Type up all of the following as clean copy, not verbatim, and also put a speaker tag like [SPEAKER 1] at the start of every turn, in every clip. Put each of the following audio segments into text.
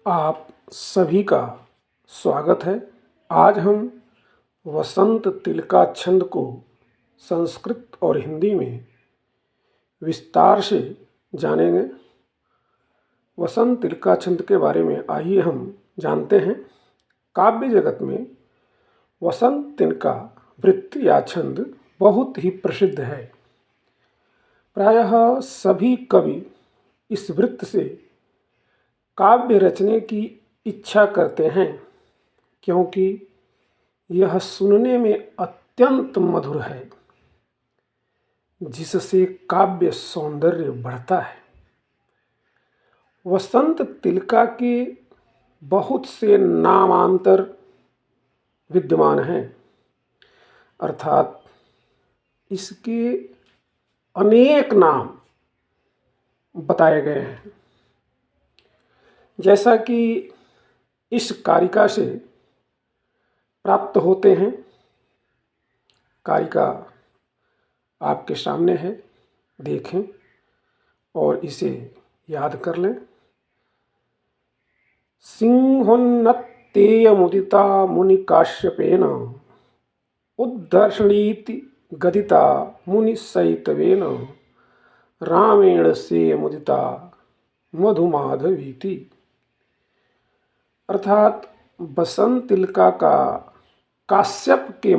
[SPEAKER 1] आप सभी का स्वागत है। आज हम वसंत तिलका छंद को संस्कृत और हिंदी में विस्तार से जानेंगे। वसंत तिलका छंद के बारे में आइए हम जानते हैं। काव्य जगत में वसंत तिलका वृत्ति या छंद बहुत ही प्रसिद्ध है। प्रायः सभी कवि इस वृत्त से काव्य रचने की इच्छा करते हैं, क्योंकि यह सुनने में अत्यंत मधुर है, जिससे काव्य सौंदर्य बढ़ता है। वसंत तिलका के बहुत से नामांतर विद्यमान हैं, अर्थात इसके अनेक नाम बताए गए हैं। जैसा कि इस कारिका से प्राप्त होते हैं। कारिका आपके सामने है, देखें और इसे याद कर लें। सिंहोन्नतेयमुदिता मुनिकाश्यपेन उद्धर्षणीति गदिता मुनिसैतवेन रामेण से मुदिता मधुमाधवीति। अर्थात वसंत तिलका का काश्यप के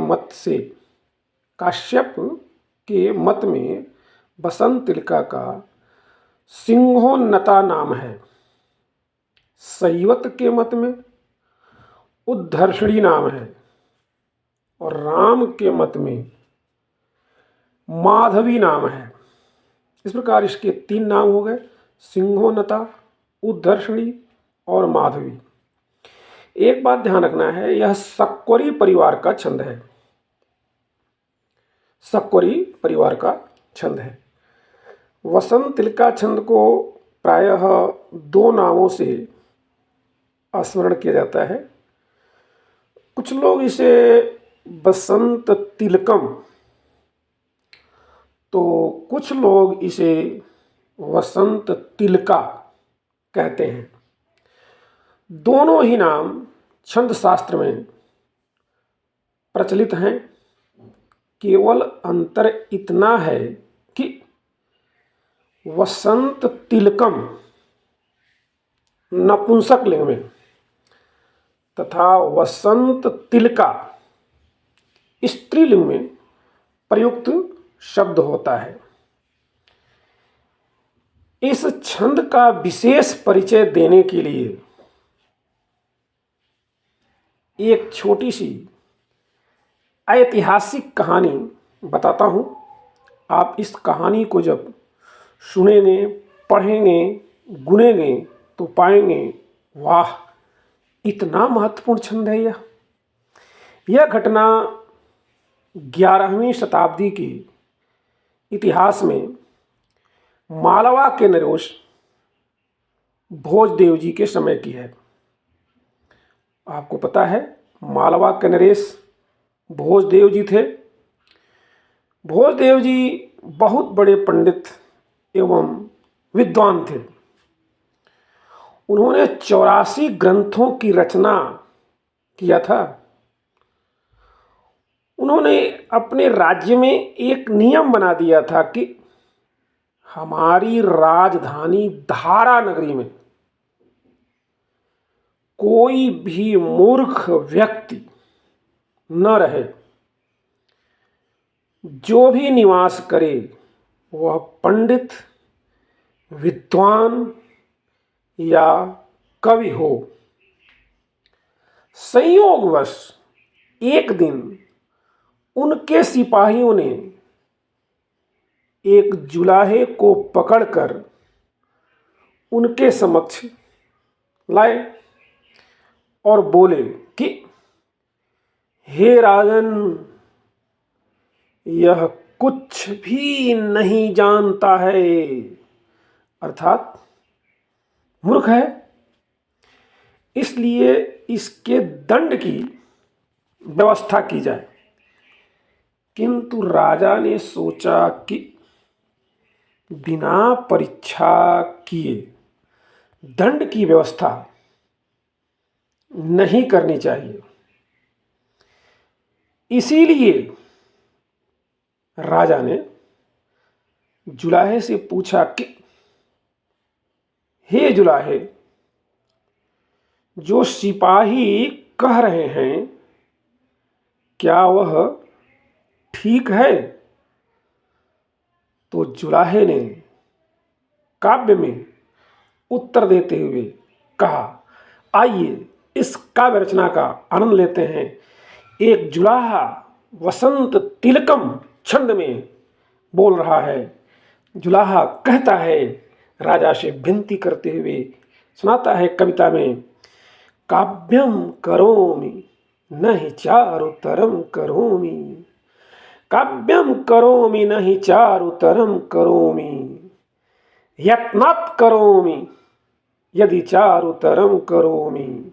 [SPEAKER 1] मत में वसंत तिलका का सिंहोन्नता नाम है। शैवत के मत में उद्धर्षणी नाम है और राम के मत में माधवी नाम है। इस प्रकार इसके 3 नाम हो गए: सिंहोन्नता, उद्धर्षणी और माधवी। एक बात ध्यान रखना है, यह सक्वरी परिवार का छंद है। सक्वरी परिवार का छंद है। वसंत तिलका छंद को प्रायः 2 नामों से स्मरण किया जाता है। कुछ लोग इसे वसंत तिलकम, तो कुछ लोग इसे वसंत तिलका कहते हैं। दोनों ही नाम छंद शास्त्र में प्रचलित हैं। केवल अंतर इतना है कि वसंत तिलकम नपुंसक लिंग में तथा वसंत तिलका स्त्रीलिंग में प्रयुक्त शब्द होता है। इस छंद का विशेष परिचय देने के लिए एक छोटी सी ऐतिहासिक कहानी बताता हूँ। आप इस कहानी को जब सुनेंगे, पढ़ेंगे, गुनेंगे तो पाएंगे, वाह, इतना महत्वपूर्ण छंद है यह घटना 11वीं शताब्दी के इतिहास में मालवा के नरेश भोजदेव जी के समय की है। आपको पता है, मालवा के नरेश भोजदेव जी थे। भोजदेव जी बहुत बड़े पंडित एवं विद्वान थे। उन्होंने 84 ग्रंथों की रचना किया था। उन्होंने अपने राज्य में एक नियम बना दिया था कि हमारी राजधानी धारा नगरी में कोई भी मूर्ख व्यक्ति न रहे। जो भी निवास करे वह पंडित, विद्वान या कवि हो। संयोगवश एक दिन उनके सिपाहियों ने एक जुलाहे को पकड़कर उनके समक्ष लाए और बोले कि हे राजन, यह कुछ भी नहीं जानता है, अर्थात मूर्ख है, इसलिए इसके दंड की व्यवस्था की जाए। किंतु राजा ने सोचा कि बिना परीक्षा किए दंड की व्यवस्था नहीं करनी चाहिए। इसीलिए राजा ने जुलाहे से पूछा कि हे जुलाहे, जो सिपाही कह रहे हैं क्या वह ठीक है? तो जुलाहे ने काव्य में उत्तर देते हुए कहा, आइए इस काव्य रचना का आनंद लेते हैं। एक जुलाहा वसंत तिलकम छंद में बोल रहा है। जुलाहा कहता है, राजा से विनती करते हुए सुनाता है कविता में, काव्यम करोमि न हि चारुतरम करोमि, काव्यम करोमि न हि चारुतरम करोमि, यत्नात् करोमि यदि चारुतरम करोमि,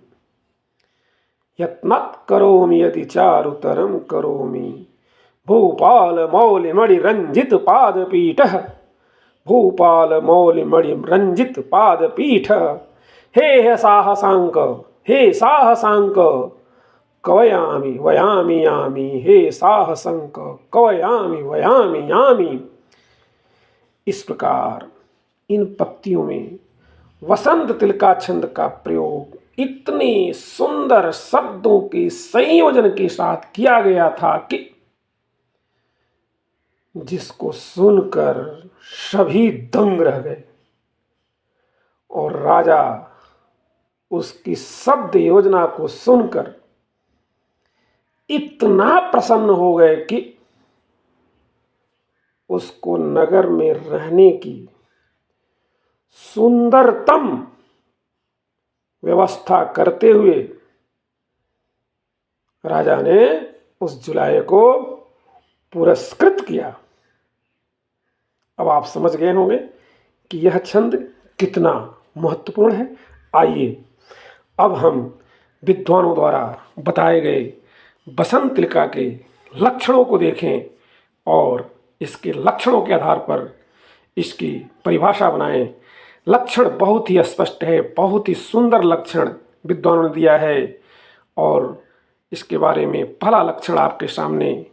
[SPEAKER 1] यत्नात् करोमि यदि चारुतरम करोमि। भूपाल मौलिमणि रंजित पादपीठः, भूपाल मौलिमणि रंजित पादपीठ, हे साहसांक, हे साहसांक कवयामि वयामि यामि, हे साहसांक कवयामि वयामि यामि। इस प्रकार इन पत्तियों में वसंत तिलका छंद का प्रयोग इतने सुंदर शब्दों के संयोजन के साथ किया गया था कि जिसको सुनकर सभी दंग रह गए और राजा उसकी शब्द योजना को सुनकर इतना प्रसन्न हो गए कि उसको नगर में रहने की सुंदरतम व्यवस्था करते हुए राजा ने उस जुलाहे को पुरस्कृत किया। अब आप समझ गए होंगे कि यह छंद कितना महत्वपूर्ण है। आइए अब हम विद्वानों द्वारा बताए गए बसंत तिलका के लक्षणों को देखें और इसके लक्षणों के आधार पर इसकी परिभाषा बनाएं। लक्षण बहुत ही स्पष्ट है, बहुत ही सुंदर लक्षण विद्वानों ने दिया है और इसके बारे में पहला लक्षण आपके सामने,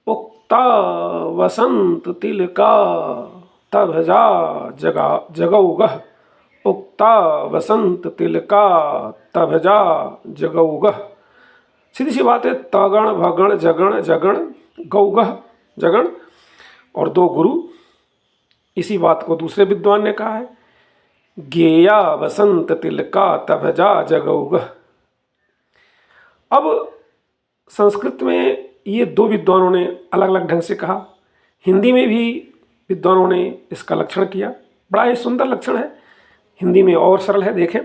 [SPEAKER 1] उक्ता वसंत तिलका तभजा जगौगः, उक्ता वसंत तिलका तभजा जगौगः। सीधी सी बात है, तगण भगण जगण जगण गौगः जगण और दो गुरु। इसी बात को दूसरे विद्वान ने कहा है, गेया वसंत तिलका तभजा जगौगः। अब संस्कृत में ये दो विद्वानों ने अलग अलग ढंग से कहा, हिंदी में भी विद्वानों ने इसका लक्षण किया। बड़ा ही सुंदर लक्षण है, हिंदी में और सरल है। देखें,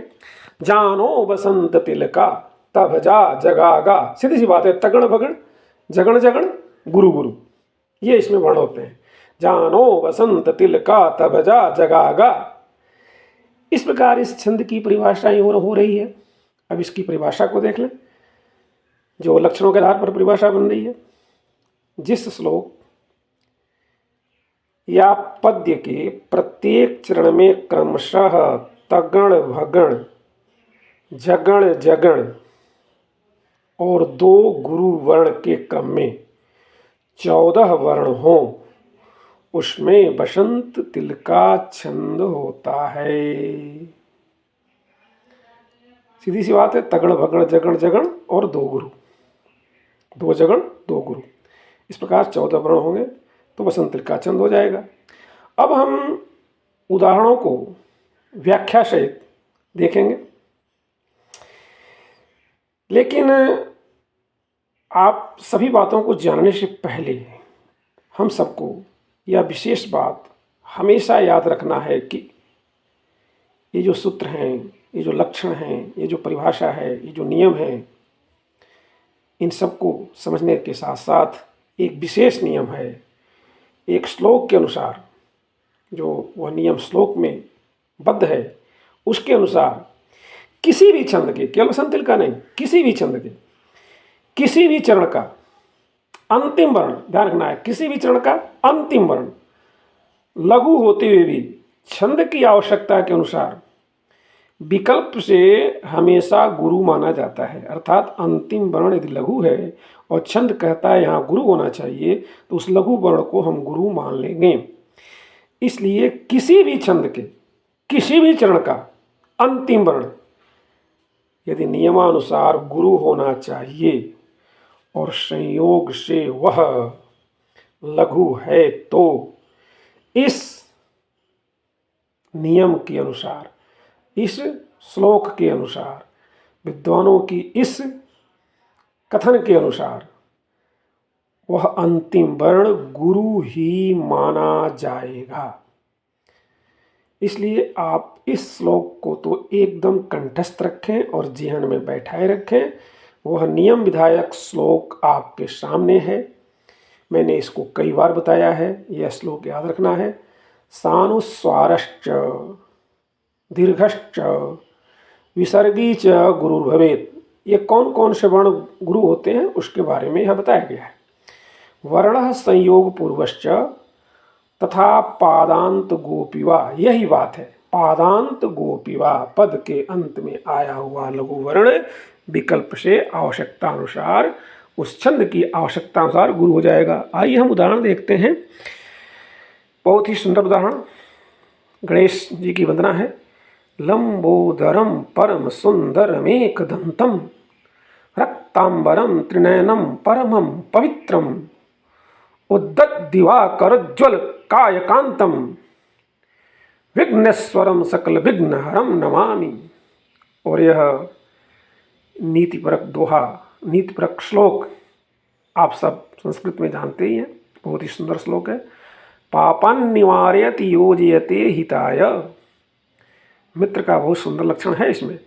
[SPEAKER 1] जानो बसंत तिलका तभजा जगागा। सीधी सी बात है, तगण भगण जगण जगण गुरु गुरु, ये इसमें वर्ण होते हैं। जानो बसंत तिलका तभजा जगागा। इस प्रकार इस छंद की परिभाषा हो रही है। अब इसकी परिभाषा को देख लें, जो लक्षणों के आधार पर परिभाषा बन रही है। जिस श्लोक या पद्य के प्रत्येक चरण में क्रमशः तगण भगण जगण जगण और दो गुरु वर्ण के क्रम में 14 वर्ण हों, उसमें बसंत तिलका छंद होता है। सीधी सी बात है, तगड़ भगड़ जगड़ जगड़ और दो गुरु, दो जगड़ दो गुरु, इस प्रकार 14 वर्ण होंगे तो बसंत तिलका छंद हो जाएगा। अब हम उदाहरणों को व्याख्या सहित देखेंगे, लेकिन आप सभी बातों को जानने से पहले हम सबको यह विशेष बात हमेशा याद रखना है कि ये जो सूत्र हैं, ये जो लक्षण हैं, ये जो परिभाषा है, ये जो नियम हैं, इन सबको समझने के साथ साथ एक विशेष नियम है। एक श्लोक के अनुसार, जो वह नियम श्लोक में बद्ध है, उसके अनुसार किसी भी छंद के, केवल बसंत तिलका नहीं, किसी भी छंद के किसी भी चरण का अंतिम वर्ण, ध्यान रखना है, किसी भी चरण का अंतिम वर्ण लघु होते हुए भी छंद की आवश्यकता के अनुसार विकल्प से हमेशा गुरु माना जाता है, अर्थात अंतिम वर्ण यदि लघु है और छंद कहता है यहाँ गुरु होना चाहिए तो उस लघु वर्ण को हम गुरु मान लेंगे। इसलिए किसी भी छंद के किसी भी चरण का अंतिम वर्ण यदि नियमानुसार गुरु होना चाहिए और संयोग से वह लघु है तो इस नियम के अनुसार, इस श्लोक के अनुसार, विद्वानों की इस कथन के अनुसार वह अंतिम वर्ण गुरु ही माना जाएगा। इसलिए आप इस श्लोक को तो एकदम कंठस्थ रखें और जेहन में बैठाए रखें। वह नियम विधायक श्लोक आपके सामने है। मैंने इसको कई बार बताया है, यह श्लोक याद रखना है। सानुस्वारश्च दीर्घश्च विसर्गी च गुरुर्भवेत्। ये कौन कौन से वर्ण गुरु होते हैं उसके बारे में यह बताया गया है। वर्णः संयोग पूर्वश्च तथा पादांत गोपिवा, यही बात है। पादांत गोपिवा पद के अंत में आया हुआ लघु वर्ण विकल्प से आवश्यकता अनुसार, उस छंद की आवश्यकता अनुसार गुरु हो जाएगा। आइए हम उदाहरण देखते हैं। बहुत ही सुंदर उदाहरण गणेश जी की वंदना है। लंबोदरम परम सुंदरमेकदंतम रक्तांबरम त्रिनयनम परमं पवित्रम उद्दद्दिवाकरोज्ज्वल कायकांतम विघ्नेश्वरम सकल विघ्नहरम नमामि। और यह नीतिपरक दोहा, नीतिपरक श्लोक आप सब संस्कृत में जानते ही हैं। बहुत ही सुंदर श्लोक है। पापन निवारयति योजयते हिताय। मित्र का बहुत सुंदर लक्षण है इसमें।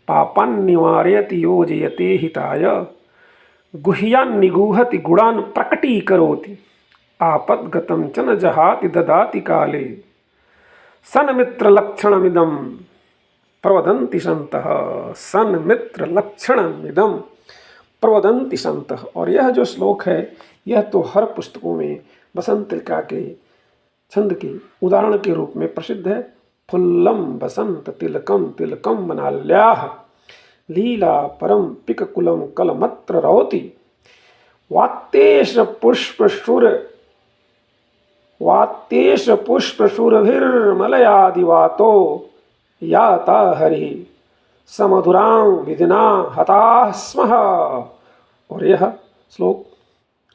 [SPEAKER 1] पापन निवारयति योजयते हिताय गुह्यान निगूहति गुणान प्रकटीकरोति आपद्गतं च न जहाति ददाति काले सन्मित्र लक्षणमिदं प्रवदन्ति सन्तः। सन्मित्र लक्षणमिदं प्रवदन्ति सन्तः। और यह जो श्लोक है यह तो हर पुस्तकों में बसंत तिलका के छंद के उदाहरण के रूप में प्रसिद्ध है। फुल्लम बसंत तिलकम तिलकम वनाल्याः लीला परम पिककुलम कलमत्र रौति वात्तेश पुष्पशुरभिर्मलयादिवातो याता हरि समधुरां विधिना हताः स्मः। और यह श्लोक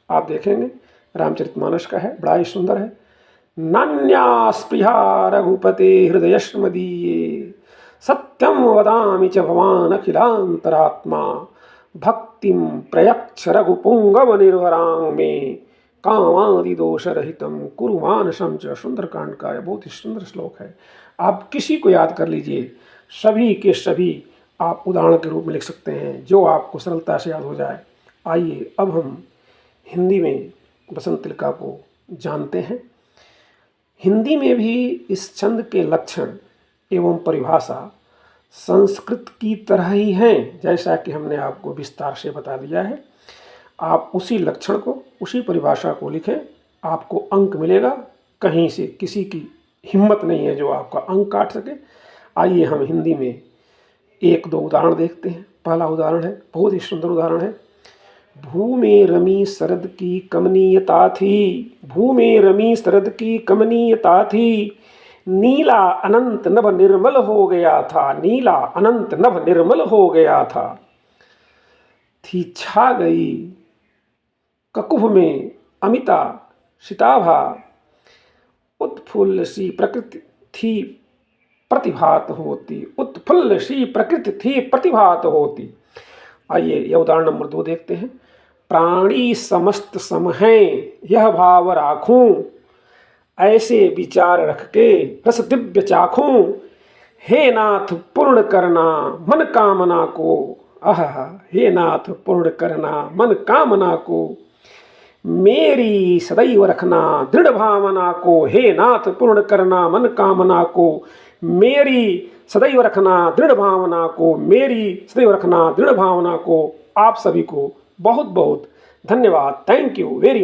[SPEAKER 1] आप देखेंगे रामचरितमानस का है, बड़ा ही सुंदर है। नान्या स्पृहा रघुपते हृदयस्मदीये सत्यं वदामि च भवान् अखिलान्तरात्मा भक्तिं प्रयच्छ रघुपुंगव निर्भरां मे कामादिदोषरहितं कुरु मानसं च। सुंदरकांड का यह बहुत ही सुंदर श्लोक है। आप किसी को याद कर लीजिए, सभी के सभी आप उदाहरण के रूप में लिख सकते हैं जो आपको सरलता से याद हो जाए। आइए अब हम हिंदी में बसंत तिलका को जानते हैं। हिंदी में भी इस छंद के लक्षण एवं परिभाषा संस्कृत की तरह ही हैं, जैसा कि हमने आपको विस्तार से बता दिया है। आप उसी लक्षण को, उसी परिभाषा को लिखें, आपको अंक मिलेगा। कहीं से किसी की हिम्मत नहीं है जो आपका अंक काट सके। आइए हम हिंदी में एक दो उदाहरण देखते हैं। पहला उदाहरण है, बहुत ही सुंदर उदाहरण है। भूमे रमी शरद की कमनीयता थी, भूमे रमी शरद की कमनीयता थी, नीला अनंत नभ निर्मल हो गया था, नीला अनंत नभ निर्मल हो गया था। थी छा गई ककुभ में अमिता सिताभा, उत्फुल्ल सी प्रकृति थी प्रतिभात होती, उत्फुल्ल सी प्रकृति थी प्रतिभात होती। आइए यह उदाहरण नंबर 2 देखते हैं। प्राणी समस्त सम हैं यह भाव राखूं, ऐसे विचार रख के रस दिव्य चाखूं, हे नाथ पूर्ण करना मन कामना को। आहा, हे नाथ पूर्ण करना मन कामना को, मेरी सदैव रखना दृढ़ भावना को। हे नाथ पूर्ण करना मन कामना को, मेरी सदैव रखना दृढ़ भावना को, मेरी सदैव रखना दृढ़ भावना को। आप सभी को बहुत बहुत धन्यवाद। Thank you very much.